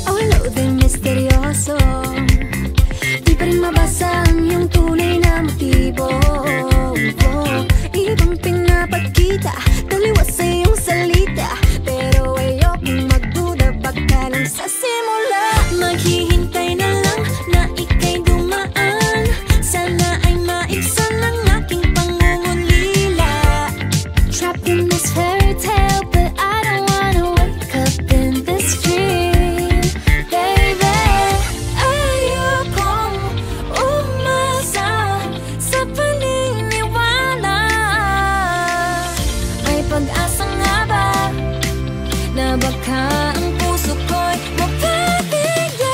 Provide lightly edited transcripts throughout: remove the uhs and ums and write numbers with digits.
Awalo din misteryoso, di pa rin mabasa ang iyong tunay na motibo. Ibang pinapagkita, taliwas sa iyong salita, pero ayokong magduda, baka lang sa simula. Maghihintay na lang na ika'y dumaan, sana ay maibsan ang aking pangungulila. Trapped in this fairy tale, but I don't wanna wake up in this dream, baby. Ayokong umasa sa paniniwala. May pag-asa nga ba na baka ang puso ko'y mapabigyan?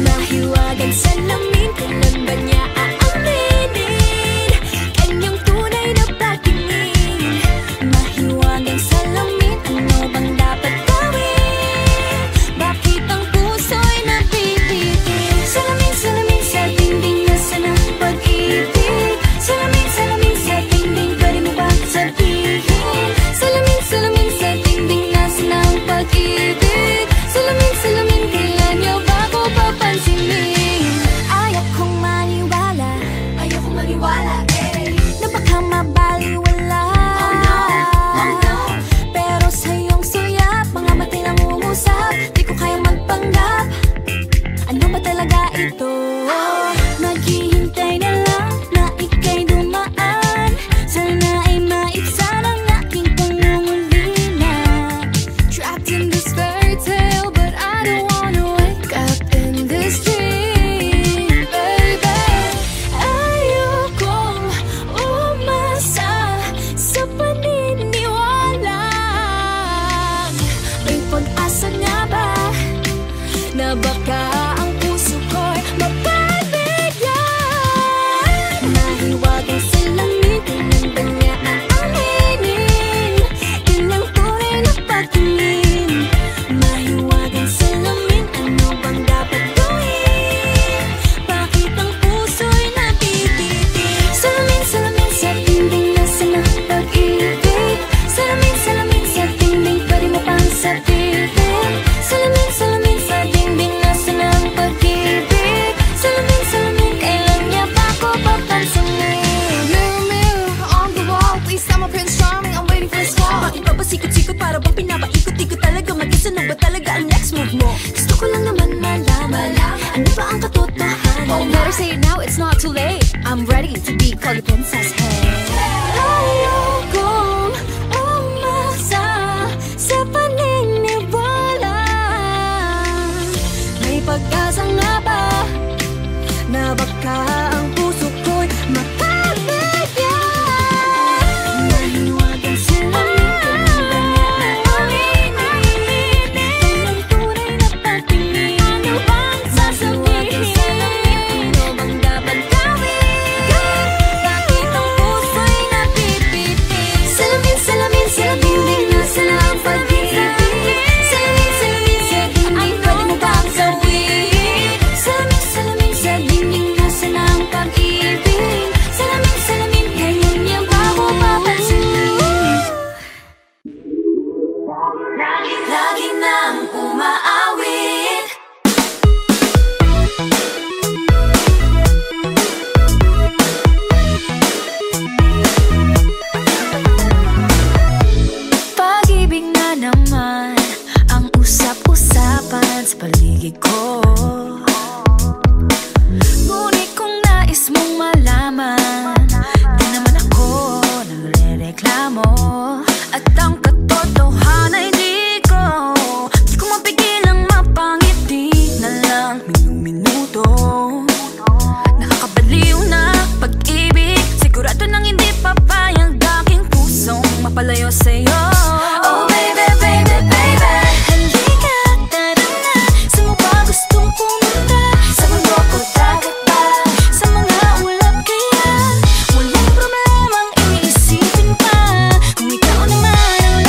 Mahiwagan sa lamin, kailan ba niya aaminin kanyang tunay na pagtingin? Mahiwagan sa lamin, ano bang dapat gawin? Bakit ang puso'y napipitin? Salamin, salamin sa dingding, nasa ng pag-ibig. Salamin, salamin sa dingding, pwede mo ba sabihin? Salamin, salamin sa dingding, nasa ng pag-ibig. Salamin, salamin, kailan niyo ba ko papansinin? Ayokong maniwala, eh, na baka mabaliwala. Oh no, pero sa iyong sulyap, mga matay nangungusap, di ko kayang magpanggap. Ano ba talaga ito? Maghihintay na lang na ika'y dumaan, sana ay maibsan ang aking pangungulila. Trapped in this fairy tale, but I don't wanna wake up in this dream, baby. Ayokong umasa sa paniniwala. May pag-asa nga ba na baka ang puso ko'y mapabigyan? Mahiwagan sa langit, kailan ba niya aaminin kanyang tunay na pagtingin? Mahiwagan sa lamin, ano bang dapat gawin? Bakit ang puso'y napipitin? Salamin, salamin sa dingding, nasa ng pag-ibig. Salamin, salamin sa dingding, pwede mo pang sabihin? Salamin, salamin sa dingding, nasa ng pag-ibig. Salamin, salamin, kailan niya ba ko papansinin? Mirror, mirror on the wall, please tell my Prince Charming I'm waiting for this call. Bakit ba pasikot-sikot, para bang pinapaikot-ikot talaga? Mag-isa na ba talaga ang next move mo? Gusto ko lang naman malaman, ano ba ang katotohanan? Oh, better say it now, it's not too late. I'm ready to be called a princess, hey. Ayokong umasa sa paniniwala. May pag-asa nga ba na baka ang puso ko'y mapabigyan? Mahiwagan sa lamin, kailan ba niya aaminin kanyang tunay na pagtingin? Ano bang sasabihin? Ano bang dapat gawin? Bakit ang puso'y napipitin? Salamin, salamin sa dingding, nasa ng pag-ibig. Salamin, salamin sa dingding, pwede mo bang sabihin? Salamin, salamin sa dingding, nasa ng pag-ibig. Salamin, salamin, kailan niya ba ko papansinin? Lagi nang umaawit. Pag-ibig na naman ang usap-usapan sa paligid ko. Ngunit kung nais mong malaman, di naman ako nagre-reklamo. At ang katotohanan ay di ko mapigilang mapangiti na lang minuto. Nakakabaliw na pag-ibig, sigurado nang hindi papayag aking pusong mapalayo sa'yo. Oh baby, baby, baby, halika, tara na. Saan mo ba gustong pumunta? Sa mundo ko, dagat ba? Sa mga ulap kaya? Walang problemang iniisipin pa, kung ikaw naman ang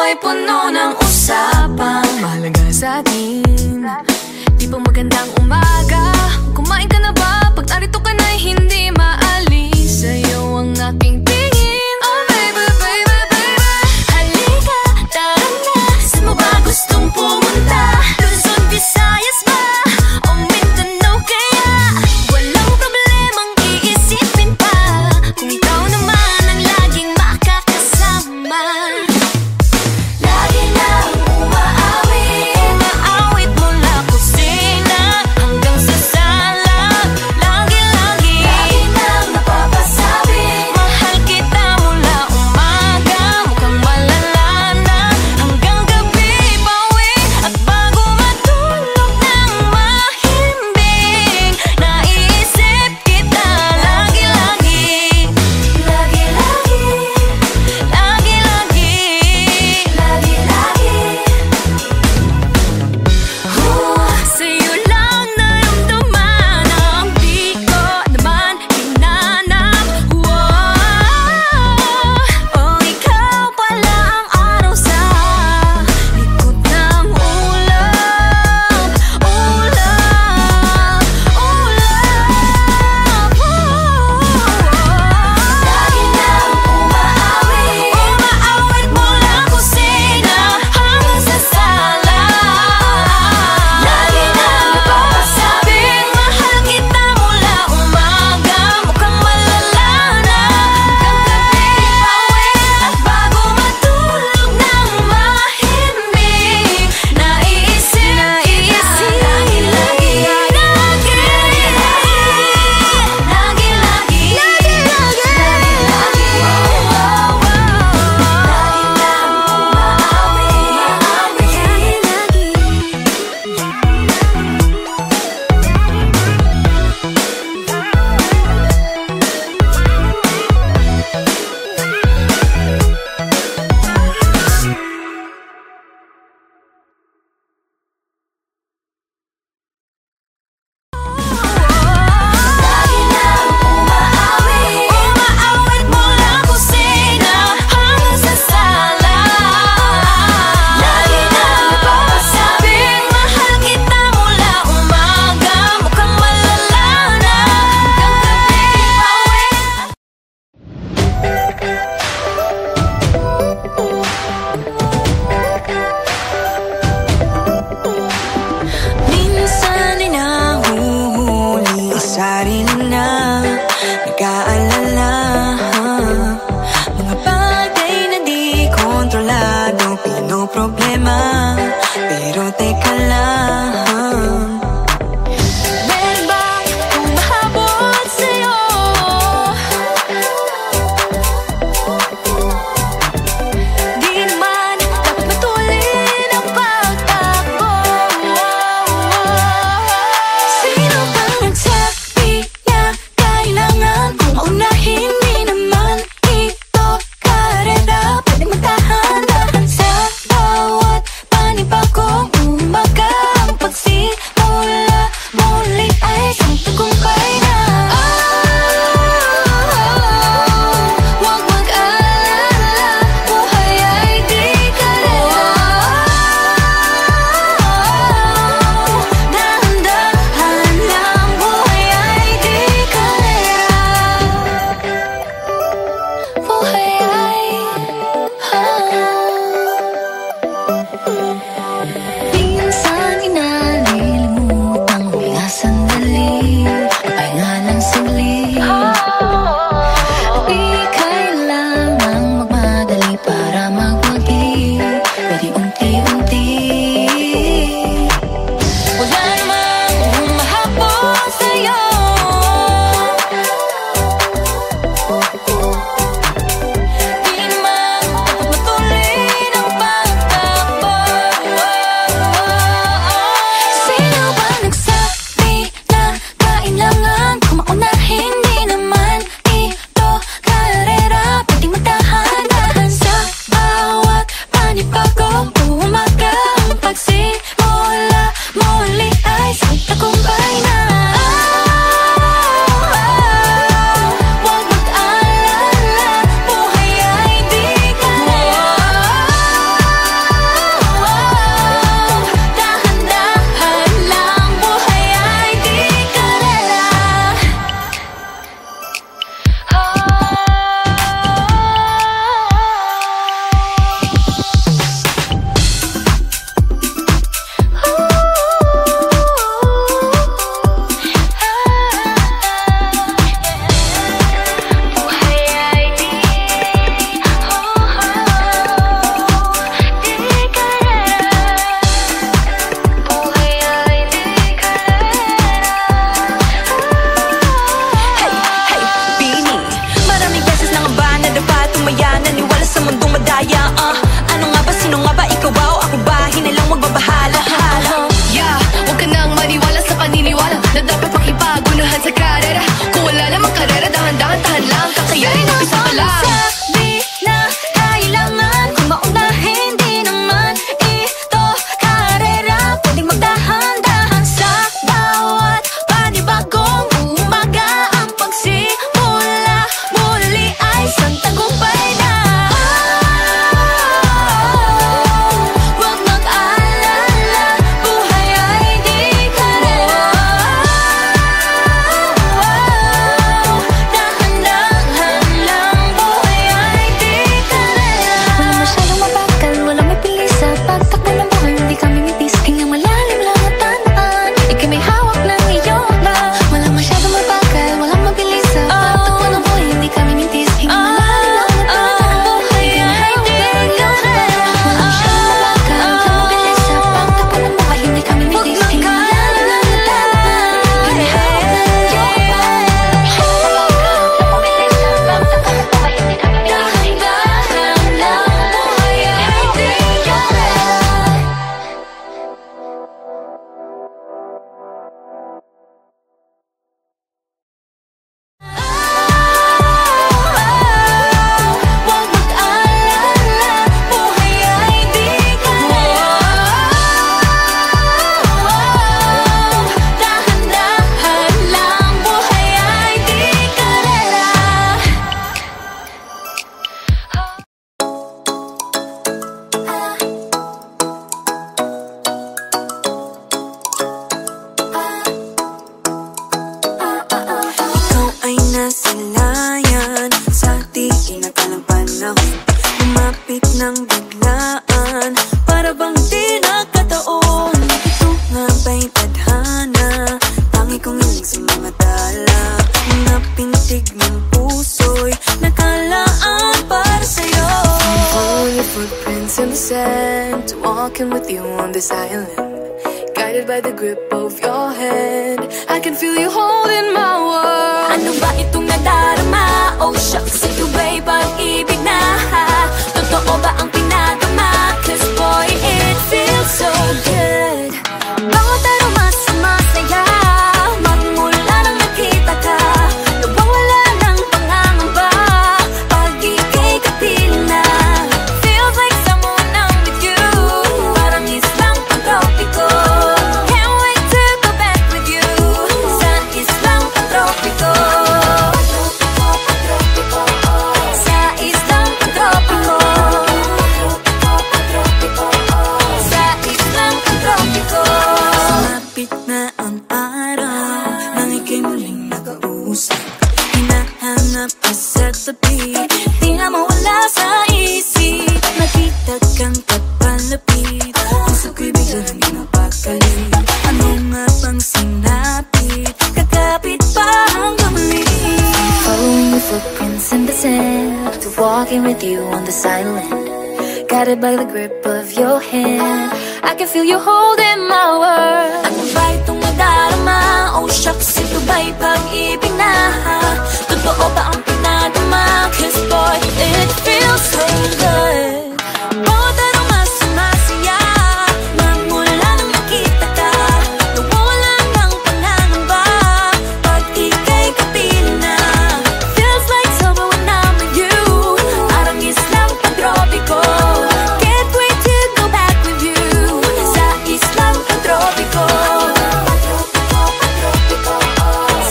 ay puno ng usapang mahalaga sa atin. Di ba magandang umaga? Kumain ka na ba? Pag narito ka na'y hindi maalis sa'yo ang aking tingin. Oh baby, baby, baby, halika, tara na. Saan mo ba gustong pumunta? Luzon, Visayas ba? O Mindanao kaya? Walang problemang iisipin pa kung ikaw naman ang laging makakasama. Lagi na umaawit, umaawit mula kusina hanggang sa sala. Lagi-lagi, lagi nang napapasabi, mahal kita mula umaga, mukhang malala na hanggang gabi. Pauwi at bago matulog ng mahimbing, naiisip kita lagi-lagi, lagi-lagi, lagi-lagi, lagi-lagi. Sa'yo lang naramdaman ang di ko naman hinanap. Oh, ikaw pala ang araw sa likod ng ulap, ulap, ulap. Lagi nang umaawit, umaawit mula kusina hanggang sa sala. Lagi nang napapasabing mahal kita mula umaga, mukhang malala na hanggang gabi. Pauwi at bago matulog ng mahimbing, naiisip kita lagi-lagi, lagi-lagi, lagi-lagi, lagi-lagi. Lagi nang umaawit, umaawit mula kusina hanggang sa sala. Lagi nang napapasabing mahal kita mula umaga, mukhang malala na hanggang gabi. Minsan ay nahuhuli ang sarili na nag-aalala, mga bagay na di kontrolado, pinoproblema, pero teka lang. Meron bang humahabol sa'yo? Di naman dapat matulin ang pagtakbo. Sino bang nagsabi na kailangan kong maunahin? Di naman ito karera, pwede magtahan-tahan sa bawat panibagong umaga. sand to walking with you on this island. Guided by the grip of your hand, I can feel you holding my world. Ano ba itong nadarama? Oh shucks, ito ba'y pag-ibig na? Totoo ba ang pinagama? Cause boy, it feels so good. Bawat aroma sumasaya, magmula nang nakita ka. Nawawala ng pangangamba, pag ika'y kapiling na. Feels like someone I'm with you, parang islang pang-tropiko. Can't wait to go back with you, sa islang pang-tropiko. Sa islang pang-tropiko. Sa islang pang-tropiko. Sumapit na ang araw nang ika'y muling nag-uusap. Hinahanap ka sa tabi, di na mawala sa isip. Nakita kang kapalapit, puso ko'y bigla nang ginapakalit. Ano nga bang sinapit, kakapit pa hanggang muli. Following your footprints in the sand, to walking with you on this island. Guided by the grip of your hand, I can feel you holding my world. Ano ba itong nadarama? Oh shucks, ito ba'y pag-ibig na? Totoo ba ang pinagama? Cause boy, it feels so good. Bawat aroma sumasaya, magmula nang nakita ka. Nawawala ng pangangamba, pag ika'y kapiling na. Feels like summer when I'm with you, parang islang pang-tropiko. Can't wait to go back with you, sa islang pang-tropiko.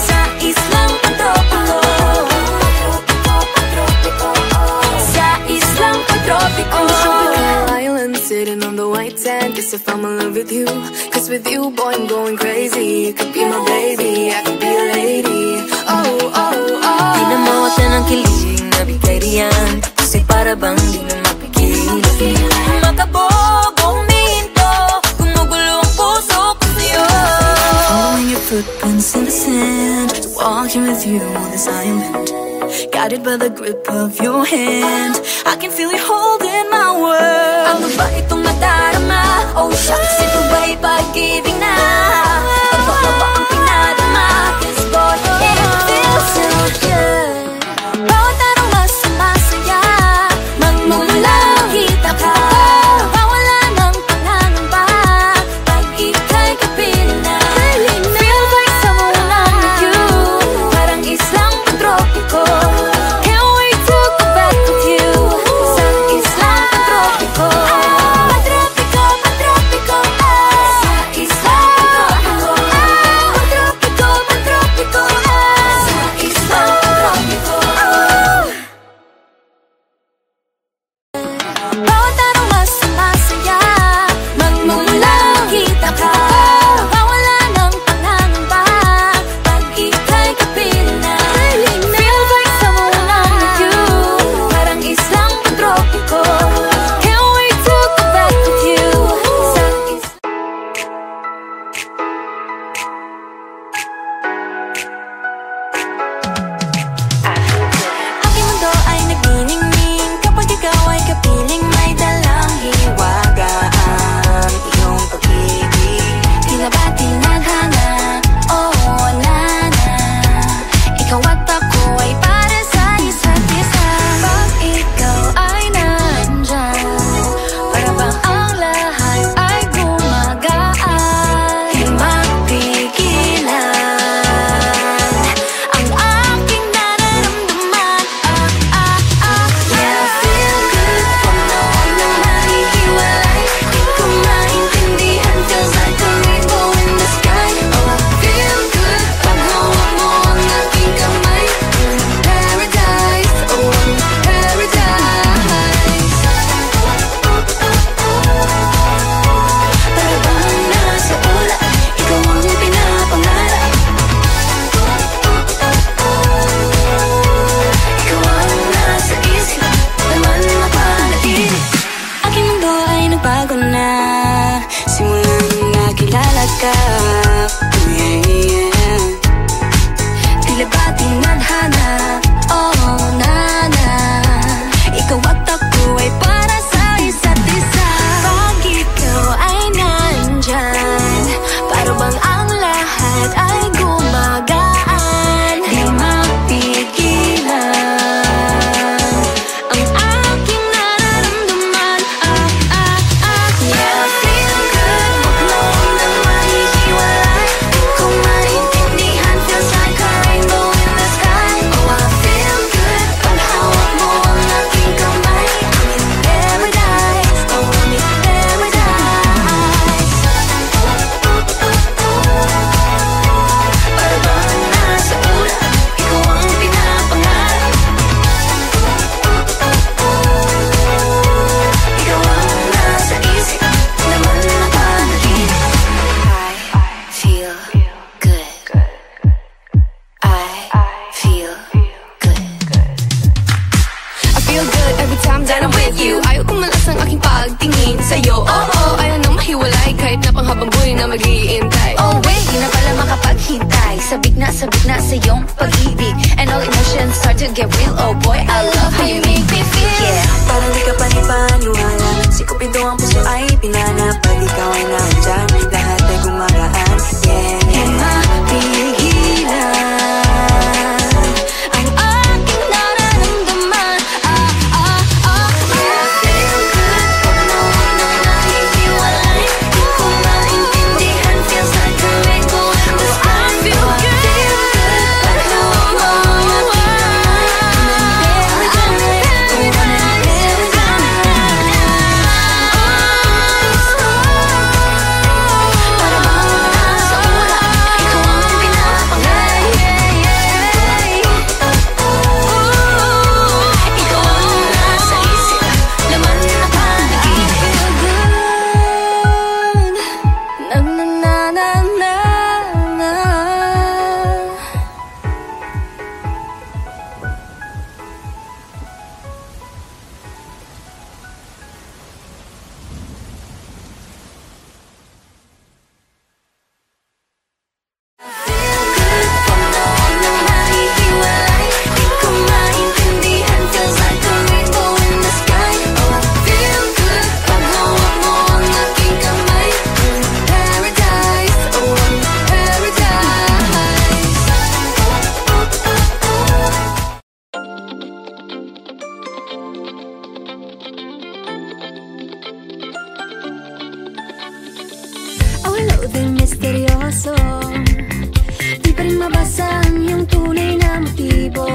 Sa islang pang-tropiko. Sa islang pang-tropiko. Island sitting on the white sand, guess if I'm in love with you. Cause with you, boy, I'm going crazy. You could be my baby, I could be a lady. Oh, oh, oh. Di na mawala ng kilig na bigay riyan, kasi para bang di na mapigil. Makabog o huminto, gumugulo ang puso ko sa'yo. Following your footprints in the sand, walking with you on this island. Guided by the grip of your hand, I can feel you holding my world. Ano ba itong nadarama? Oh shucks, ito ba'y pag-ibig na? Totoo ba ang pinadama? Cause boy, it feels so good. Bawat aroma sumasaya, magmula nakita ka. Nawawala ng pangangamba, pag ika'y kapiling na. Feels like someone I'm with you, parang islang pang-tropiko. Can't wait to go back with you, sa islang pang-tropiko. Pang-tropiko, pang-tropiko, sa islang pang-tropiko. Pang-tropiko, pang-tropiko, sa islang pang-tropiko. Bawat aroma sumasaya, magmumula nakita ka. Nawawala ng pangangamba, pag ika'y kapiling na. Feels like someone I'm with you, parang islang pang-tropiko. Can't wait to go back with you, sa aking mundo ay nagniningning kapag ikaw ay kapiling, may dalang hiwaga ang iyong pag-ibig. Di na ba tinadhana? Oo, wala na. Ikaw at ako ay para sa isa't isa. Pag ikaw ay nandyan, para bang ang lahat ay gumagaan. Di mapigilan ang aking nararamdaman. Yeah, feel good pag noon na nahihiwalay. Di ko maintindihan, feels like a rainbow in the sky. Oh, I feel good pag hawak mo ang aking kamay. Paradise, oh, paradise. Para bang nasa ulap, ikaw ang pinapangarap. Ikaw ang nasa isip, naman napanatili. Aking mundo ay nagbago na simula nung nakilala ka. Yeah, yeah. Tila ba tinadhana? Oh, nana. Ikaw at ako ay para sa isa't isa. sa'yo. Ayaw nang mahiwalay kahit na panghabang buhay na mag-iintay. Oh wait, di na pala makapaghintay. Sabik na sa iyong pag-ibig, and all emotions start to get real. Oh boy, I love how you make me feel. Yeah, parang di ka panipaniwala. Sikupin to ang puso ay pinanap. Pag ikaw ay nandyan, lahat ay gumagaan. Yeah, yeah, mapigilan ang aking nararamdaman. Yeah, feel good pag naway na nahihiwalay. Di ko maintindihan, feels like a rainbow in the sky. Feel good pag hawak mo ang aking kamay. Misteryoso, di pa rin mabasa ang iyong tunay na motibo.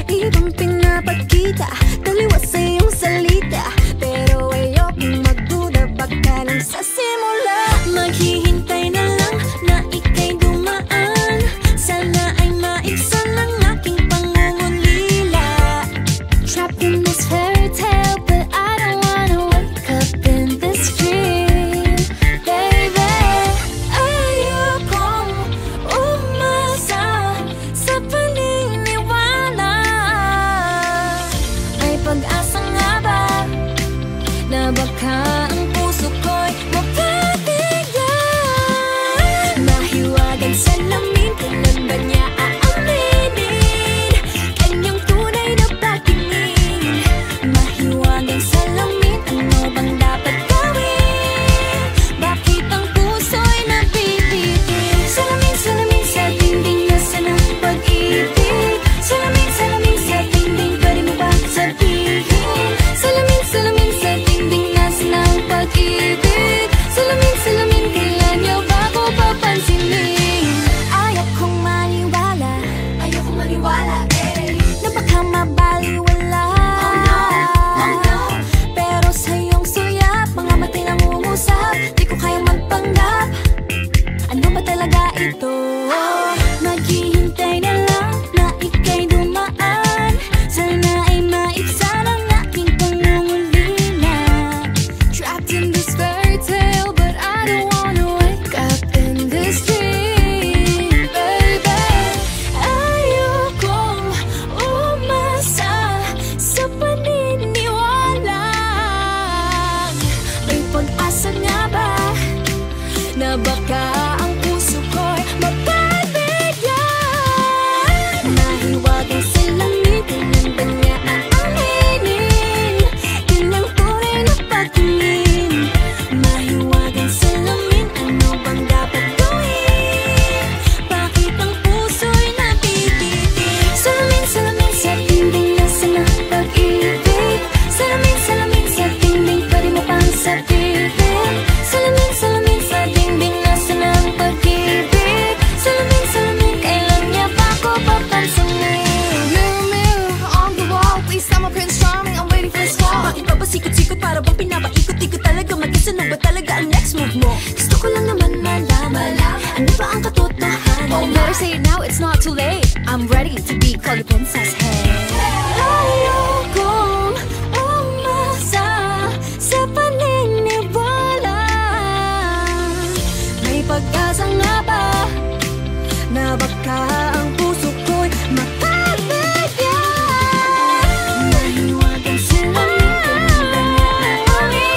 Ibang pinapakita, taliwas sa iyong salita, pero ayokong magduda, baka lang sa simula. Maghihintay na lang na ika'y dumaan, sana ay maibsan ang aking pangungulila. Trapped in this fairy tale, but I don't wanna wake up in this dream. Baka ang puso ko'y mapabigyan. Mahiwagang salamin, kailan ba niya aaminin kanyang tunay na pagtingin? Mahiwagang salamin, ano bang dapat gawin? Bakit ang puso'y napipitin? Salamin, salamin sa dingding, nasa ng pag-ibig. Salamin, salamin sa dingding, pwede mo ba sabihin? Salamin, salamin sa dingding, ng pag-ibig. Salamin, salamin, kailan niyo ba ako papansinin? Ayokong maniwala, na baka mabaliwala. Oh no, pero sa iyong sulyap, mga matay nangungusap, di ko kayang magpanggap. Ano ba talaga ito? Maghihintay na lang na ika'y dumaan, sana ay maibsan ang aking pangungulila. Trapped in this fairy tale, but I don't wanna wake up in this dream, baby. Ayokong umasa sa paniniwala. May pag-asa nga ba na baka ang puso ko'y mapabigyan? Mahiwagang salamin, kailan ba niya aaminin kanyang tunay na pagtingin? Mahiwagang salamin, ano bang dapat gawin? Bakit ang puso'y napipitin? Salamin, salamin sa dingding, nasa ng pag-ibig. Salamin, salamin sa dingding, pwede mo pang sabihin. Salamin, salamin sa dingding, nasa ng pag-ibig. Salamin, salamin, kailan niya ba ako papansinin? Mirror, mirror on the wall, please tell my Prince Charming I'm waiting for this call. bakit ba sikot-sikot para bang pinapaikot-ikot talaga? Mag-isa na ba talaga ang next move mo? Gusto ko lang naman malaman, ano ba ang katotohanan? Oh, better say it now, it's not too late. I'm ready to be called a princess, hey. Ayokong umasa sa paniniwala. May pag-asa nga ba na baka ang puso ko'y mapabigyan? Mahiwagang salamin, kailan ba niya aaminin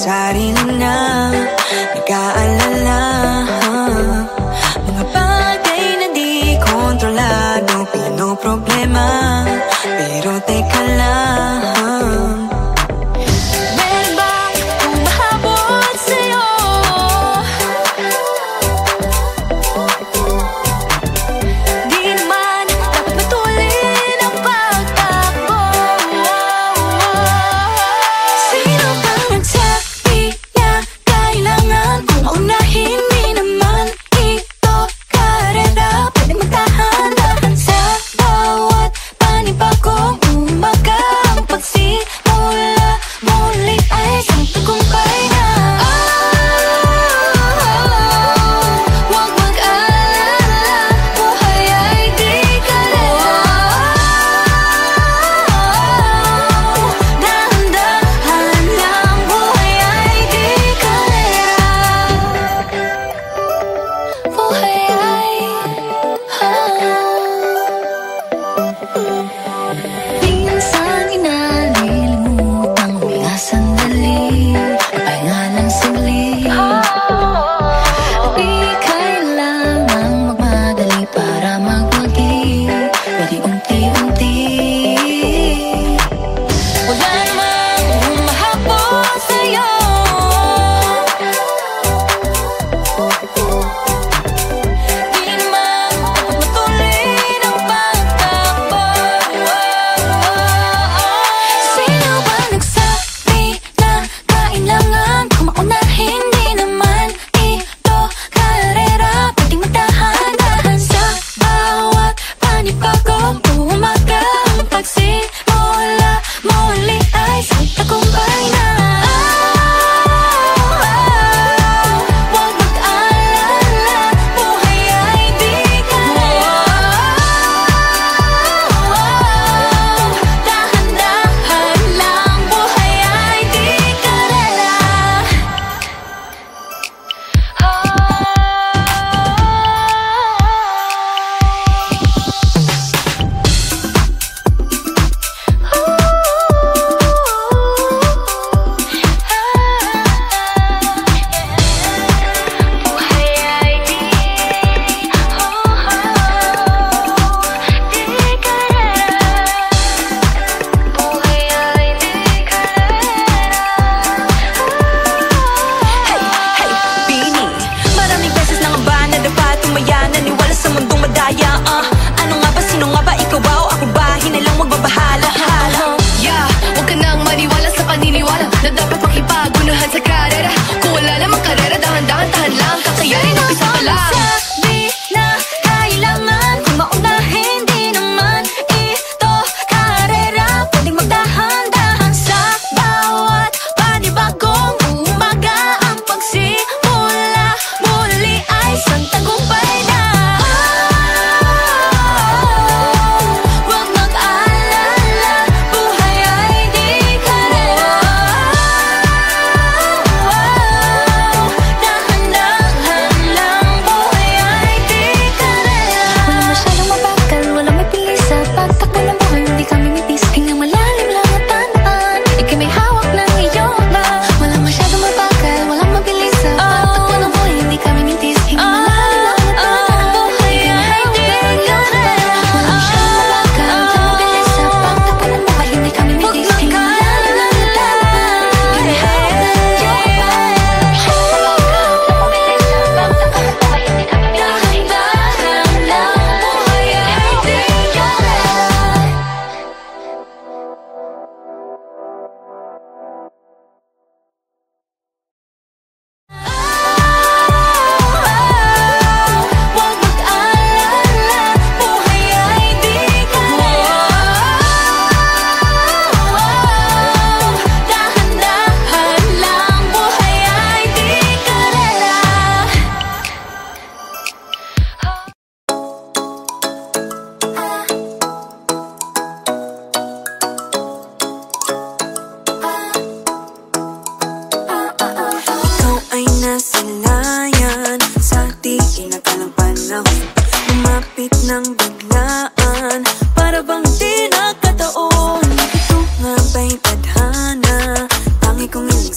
sarili na nag-aalala. Mga bagay na di kontrolado, pinoproblema, pero teka lang. Meron bang humahabol sa'yo? Di naman dapat matulin ang pagtakbo. Sino bang nagsabi na kailangan kong maunahin? Di naman ito karera, pwede magtahan-tahan sa bawat panibagong umaga. Ang pagsimula muli ay isang tagumpay na. Huwag mag-alala, buhay ay di kalera. Dahan-dahan lang, buhay ay di kalera. Buhay ay minsan inalilimutang huminga sandali, pahinga ng saglit. Di kailangang magmadali para magwagi, pwede unti-unti. Wala namang humahabol sa'yo. Di naman dapat matulin ang pagtakbo. Sino ba nagsabi na kailangan kong maunahin? Di naman ito karera, pwedeng magtahan-tahan sa bawat panibagong umaga. Ang pagsimula muli ay isang tagumpay na.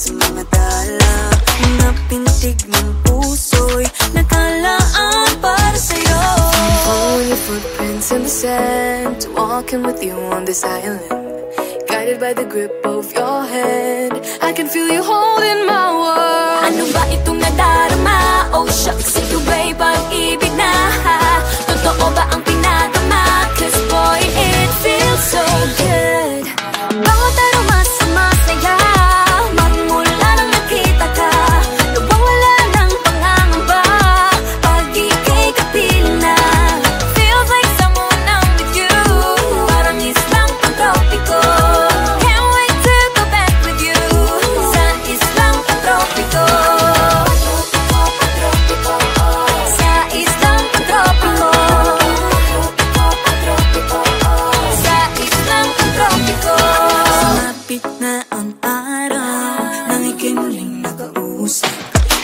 sa mga dala. Mga pintig ng puso'y nakalaan para sa'yo. Following your footprints in the sand, walking with you on this island, guided by the grip of your hand. I can feel you holding my world. Ano ba itong nadarama? Oh shucks, ito ba'y pag-ibig na? Totoo ba ang pinagama? Cause boy, it feels so good. Bawat aroma sumasaya, magmula nang nakita ka. Nawawala ng pangangamba pag ika'y kapiling na. Feels like someone I'm with you, parang islang pang-tropiko. Can't wait to go back with you sa islang pang-tropiko. Sa islang pang-tropiko. Sa islang pang-tropiko. Sumapit na ang araw nang ika'y muling nakausap.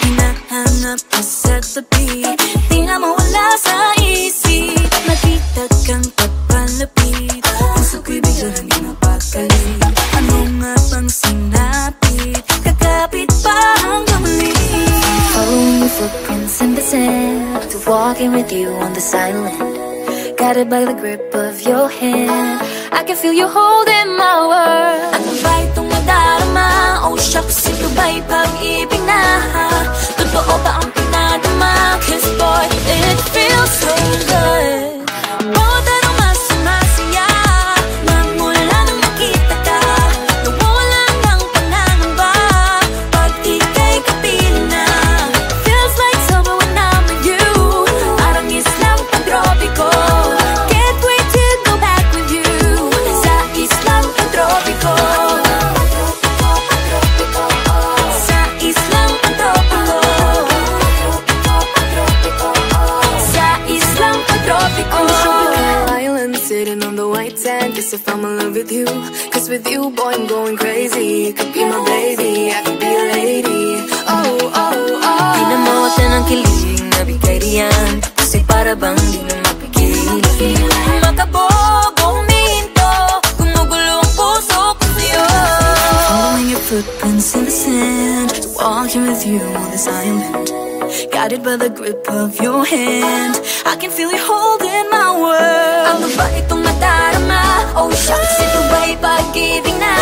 Hinahanap ka sa tabi, di na mawala sa isip. Nakita kang papalapit, puso ko'y bigla hindi mapakali. Ano nga bang sinapit, kakapit pa hanggang muli. Following your footprints in the sand, to walking with you on this island, guided by the grip of your hand. I can feel you holding my world. Ano ba itong nadarama? Oh shucks, ito ba'y pag-ibig na? Totoo ba ang pinadama? Cause boy, it feels so good. Bawat aroma sumasaya, magmula nang nakita ka. Nawawala ng pangangamba pag ika'y kapiling na. Feels like summer when I'm with you, parang islang pang-tropiko. Can't wait to go back with you sa islang pang-tropiko. Sa islang pang-tropiko. Sa islang pang-tropiko. Island sitting on the white sand. Guess if I'm in love with you, cause with you, boy, I'm going crazy. You could be my baby, I could be a lady. Oh, oh, oh. Di na mawala ng kilig na bigay riyan, kasi para bang di na mapigil. Makabog o huminto, gumugulo ang puso ko sa'yo. Following your footprints in the sand, walking with you on this island, guided by the grip of your hand. I can feel you holding my world. Ano ba itong nadarama? Oh shucks, ito ba'y pag-ibig na?